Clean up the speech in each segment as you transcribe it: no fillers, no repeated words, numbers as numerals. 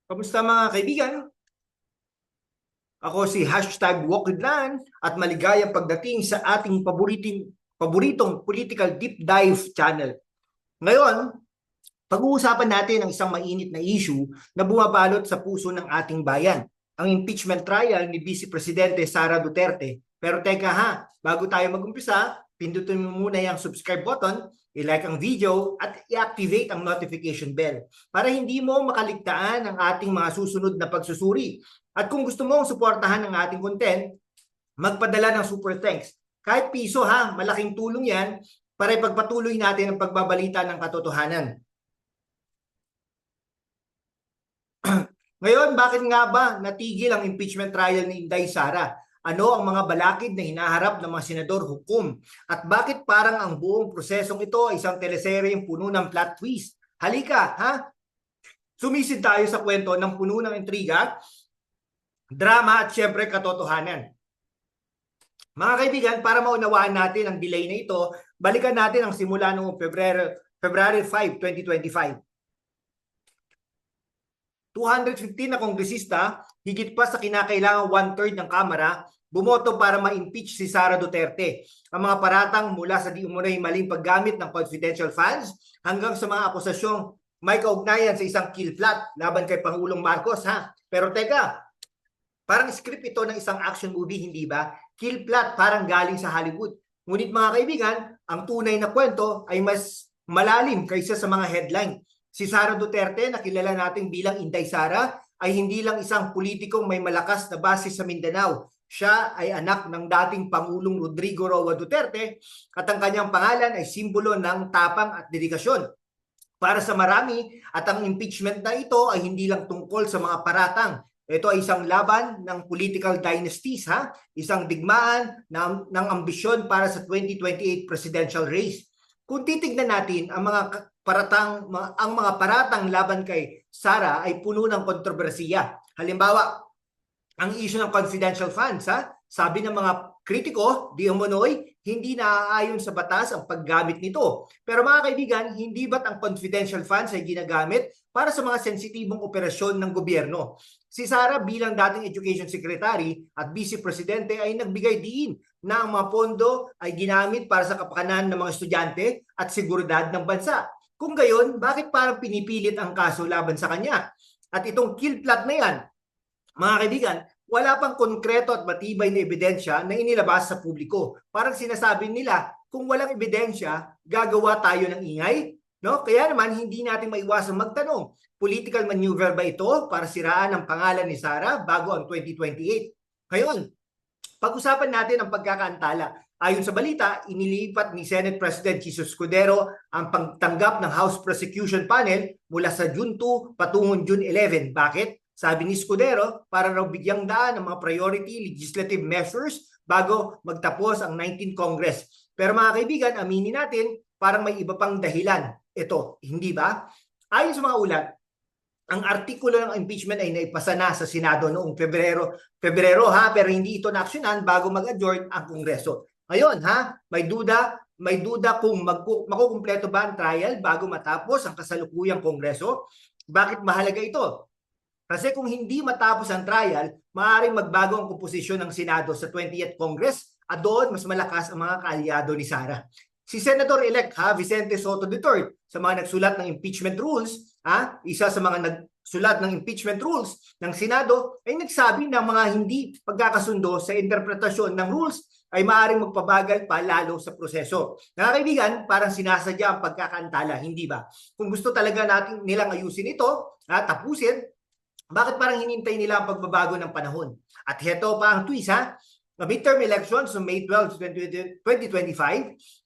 Kamusta mga kaibigan? Ako si #Walkidlan at maligayang pagdating sa ating paboritong political deep dive channel. Ngayon, pag-uusapan natin ang isang mainit na issue na bumabalot sa puso ng ating bayan, ang impeachment trial ni Vice Presidente Sara Duterte. Pero teka ha, bago tayo mag-umpisa, pindutin mo muna yung subscribe button, i-like ang video at i-activate ang notification bell para hindi mo makaligtaan ang ating mga susunod na pagsusuri. At kung gusto mong suportahan ang ating content, magpadala ng super thanks. Kahit piso ha, malaking tulong yan para ipagpatuloy natin ang pagbabalita ng katotohanan. Ngayon, bakit nga ba natigil ang impeachment trial ni Inday Sara? Ano ang mga balakid na hinaharap ng mga senador hukom? At bakit parang ang buong prosesong ito ay isang teleseryeng puno ng plot twist? Halika, ha? Sumisid tayo sa kwento ng puno ng intriga, drama at syempre katotohanan. Mga kaibigan, para maunawaan natin ang delay na ito, balikan natin ang simula noong February 5, 2025. 215 na kongresista, higit pa sa kinakailangang 1/3 ng Kamara, bumoto para ma-impeach si Sara Duterte. Ang mga paratang mula sa di umunoy maling paggamit ng confidential funds hanggang sa mga akusasyong may kaugnayan sa isang kill plot laban kay Pangulong Marcos, ha? Pero teka, parang script ito ng isang action movie, hindi ba? Kill plot parang galing sa Hollywood. Ngunit mga kaibigan, ang tunay na kwento ay mas malalim kaysa sa mga headline. Si Sara Duterte, na kilala natin bilang Inday Sara, ay hindi lang isang politikong may malakas na base sa Mindanao. Siya ay anak ng dating Pangulong Rodrigo Roa Duterte at ang kanyang pangalan ay simbolo ng tapang at dedikasyon. Para sa marami, at ang impeachment na ito ay hindi lang tungkol sa mga paratang. Ito ay isang laban ng political dynasties, ha? Isang digmaan ng ambisyon para sa 2028 presidential race. Kung titignan natin ang mga paratang laban kay Sara ay puno ng kontrobersiya. Halimbawa, ang issue ng confidential funds, ha? Sabi ng mga kritiko, di umano'y hindi naaayon sa batas ang paggamit nito. Pero mga kaibigan, hindi ba't ang confidential funds ay ginagamit para sa mga sensitibong operasyon ng gobyerno? Si Sara bilang dating Education Secretary at Vice Presidente ay nagbigay diin na ang mga pondo ay ginamit para sa kapakanan ng mga estudyante at seguridad ng bansa. Kung gayon, bakit parang pinipilit ang kaso laban sa kanya? At itong kill plot na yan, mga kaibigan, wala pang konkreto at matibay na ebidensya na inilabas sa publiko. Parang sinasabi nila, kung walang ebidensya, gagawa tayo ng ingay? No? Kaya naman, hindi natin maiwasang magtanong, political maneuver ba ito para siraan ang pangalan ni Sara bago ang 2028? Ngayon, pag-usapan natin ang pagkakaantala. Ayon sa balita, inilipat ni Senate President Jesus Escudero ang pagtanggap ng House Prosecution Panel mula sa June 2 patungong June 11. Bakit? Sabi ni Escudero, para raw bigyang daan ng mga priority legislative measures bago magtapos ang 19th Congress. Pero mga kaibigan, aminin natin, parang may iba pang dahilan. Ito, hindi ba? Ayon sa mga ulat, ang artikulo ng impeachment ay naipasa na sa Senado noong Pebrero ha, pero hindi ito naaksyonan bago mag-adjourn ang Kongreso. Ngayon ha, may duda kung makukumpleto ba ang trial bago matapos ang kasalukuyang Kongreso. Bakit mahalaga ito? Kasi kung hindi matapos ang trial, maaaring magbago ang komposisyon ng Senado sa 20th Congress at doon mas malakas ang mga kaalyado ni Sara. Si Senator-elect Vicente Soto III sa mga nagsulat ng impeachment rules, isa sa mga nagsulat ng impeachment rules ng Senado ay nagsabi ng mga hindi pagkakasundo sa interpretasyon ng rules ay maaaring magpabagal pa lalo sa proseso. Mga kaibigan, parang sinasadya ang pagkakaantala, hindi ba? Kung gusto talaga natin nilang ayusin ito, tapusin, bakit parang hinintay nila ang pagbabago ng panahon? At heto pa ang twist ha. The midterm elections on May 12, 2025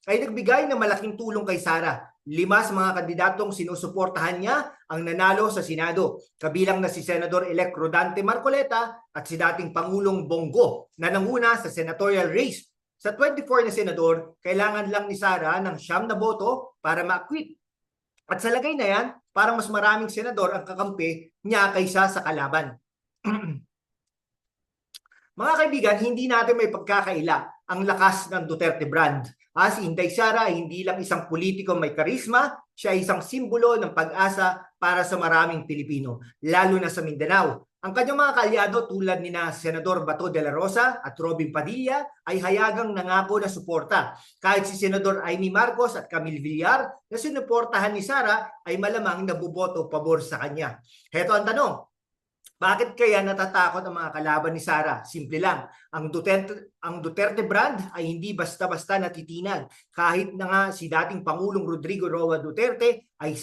ay nagbigay ng malaking tulong kay Sara. 5 sa mga kandidatong sinusuportahan niya ang nanalo sa Senado. Kabilang na si Senador-elect Rodante Marcoleta at si dating Pangulong Bongo na nanguna sa senatorial race. Sa 24 na senador, kailangan lang ni Sara ng 9 na boto para ma-acquit. At sa lagay na yan, parang mas maraming senador ang kakampi niya kaysa sa kalaban. Mga kaibigan, hindi natin may pagkakaila ang lakas ng Duterte brand. Si Inday Sara ay hindi lang isang politiko may karisma, siya ay isang simbolo ng pag-asa para sa maraming Pilipino, lalo na sa Mindanao. Ang kanyang mga kaalyado tulad ni na Senador Bato de la Rosa at Robin Padilla ay hayagang nangako na suporta. Kahit si Senador Amy Marcos at Camille Villar na sinuportahan ni Sara ay malamang nabuboto pabor sa kanya. Heto ang tanong, bakit kaya natatakot ang mga kalaban ni Sara? Simple lang, ang Duterte brand ay hindi basta-basta natitinag. Kahit na nga si dating Pangulong Rodrigo Roa Duterte ay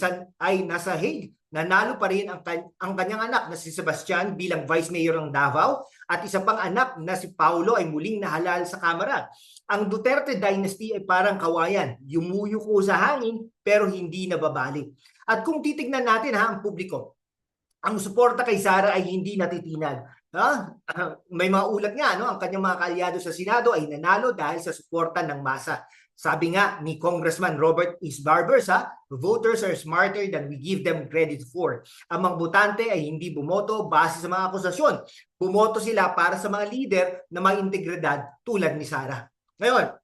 nasa Hague, nanalo pa rin ang kanyang anak na si Sebastian bilang Vice Mayor ng Davao at isa pang anak na si Paulo ay muling nahalal sa Kamara. Ang Duterte dynasty ay parang kawayan, yumuyuko sa hangin pero hindi nababalik. At kung titignan natin ang publiko, ang suporta kay Sara ay hindi natitinag. May mga ulat nga, ang kanyang mga kaalyado sa Senado ay nanalo dahil sa suporta ng masa. Sabi nga ni Congressman Robert East Barbers, voters are smarter than we give them credit for. Ang mga botante ay hindi bumoto base sa mga akusasyon. Bumoto sila para sa mga leader na may integridad tulad ni Sara. Ngayon,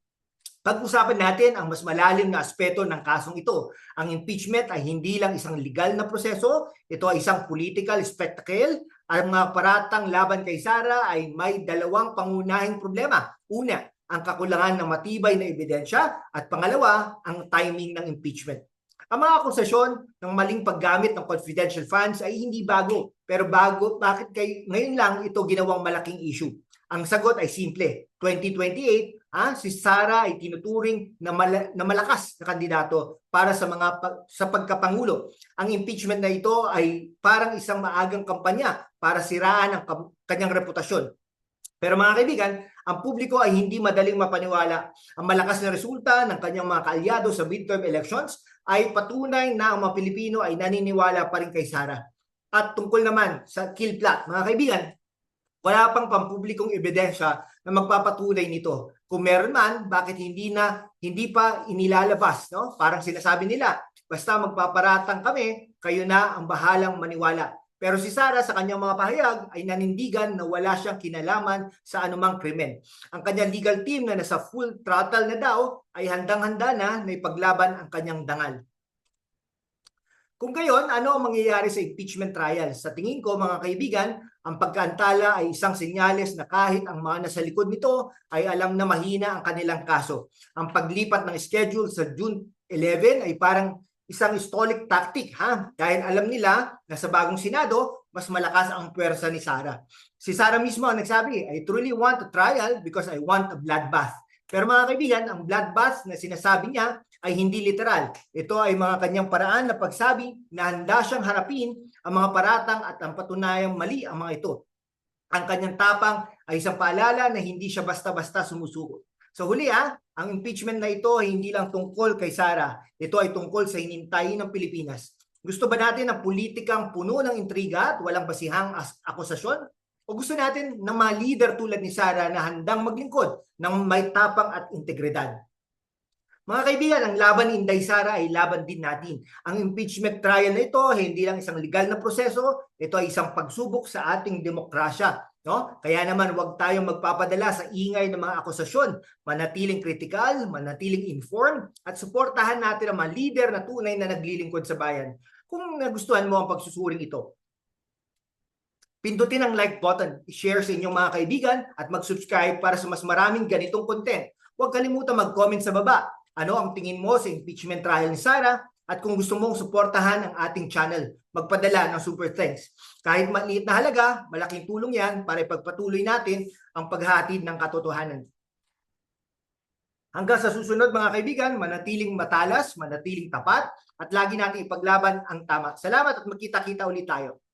pag-usapan natin ang mas malalim na aspeto ng kasong ito. Ang impeachment ay hindi lang isang legal na proseso, ito ay isang political spectacle. Ang mga paratang laban kay Sara ay may dalawang pangunahing problema. Una, ang kakulangan ng matibay na ebidensya at pangalawa, ang timing ng impeachment. Ang mga akusasyon ng maling paggamit ng confidential funds ay hindi bago. Pero bakit ngayon lang ito ginawang malaking issue? Ang sagot ay simple. 2028, si Sara ay tinuturing na malakas na kandidato para sa pagkapangulo. Ang impeachment na ito ay parang isang maagang kampanya para siraan ang kanyang reputasyon. Pero mga kaibigan, ang publiko ay hindi madaling mapaniwala. Ang malakas na resulta ng kanyang mga kaalyado sa midterm elections ay patunay na ang mga Pilipino ay naniniwala pa rin kay Sara. At tungkol naman sa kill plot, mga kaibigan, wala pang pampublikong ebidensya na magpapatunay nito. Kung meron man, bakit hindi pa inilalabas, no? Parang sinasabi nila, basta magpaparatang kami, kayo na ang bahalang maniwala. Pero si Sara sa kanyang mga pahayag ay nanindigan na wala siyang kinalaman sa anumang krimen. Ang kanyang legal team na nasa full throttle na daw ay handang-handa na ipaglaban ang kanyang dangal. Kung gayon, ano ang mangyayari sa impeachment trial? Sa tingin ko, mga kaibigan, ang pagkaantala ay isang senyales na kahit ang mga nasa likod nito ay alam na mahina ang kanilang kaso. Ang paglipat ng schedule sa June 11 ay parang isang stalling tactic, dahil alam nila na sa bagong Senado, mas malakas ang puwersa ni Sara. Si Sara mismo ang nagsabi, I truly want a trial because I want a bloodbath. Pero mga kaibigan, ang bloodbath na sinasabi niya ay hindi literal. Ito ay mga kanyang paraan na pagsabi na handa siyang harapin ang mga paratang at ang patunayang mali ang mga ito. Ang kanyang tapang ay isang paalala na hindi siya basta-basta sumusuko. So huli ang impeachment na ito ay hindi lang tungkol kay Sara. Ito ay tungkol sa hinintayin ng Pilipinas. Gusto ba natin ng politikang puno ng intriga at walang basihang akusasyon? O gusto natin ng mga leader tulad ni Sara na handang maglingkod ng may tapang at integridad? Mga kaibigan, ang laban ni Inday Sara ay laban din natin. Ang impeachment trial na ito hindi lang isang legal na proseso, ito ay isang pagsubok sa ating demokrasya. No? Kaya naman huwag tayong magpapadala sa ingay ng mga akusasyon. Manatiling kritikal, manatiling informed, at suportahan natin ang mga leader na tunay na naglilingkod sa bayan. Kung nagustuhan mo ang pagsusuring ito, pindutin ang like button, i-share sa inyong mga kaibigan, at mag-subscribe para sa mas maraming ganitong content. Huwag kalimutan mag-comment sa baba. Ano ang tingin mo sa impeachment trial ni Sara? At kung gusto mong suportahan ang ating channel, magpadala ng super thanks. Kahit maliit na halaga, malaking tulong yan para ipagpatuloy natin ang paghahatid ng katotohanan. Hanggang sa susunod mga kaibigan, manatiling matalas, manatiling tapat, at lagi natin ipaglaban ang tama. Salamat at magkita-kita ulit tayo.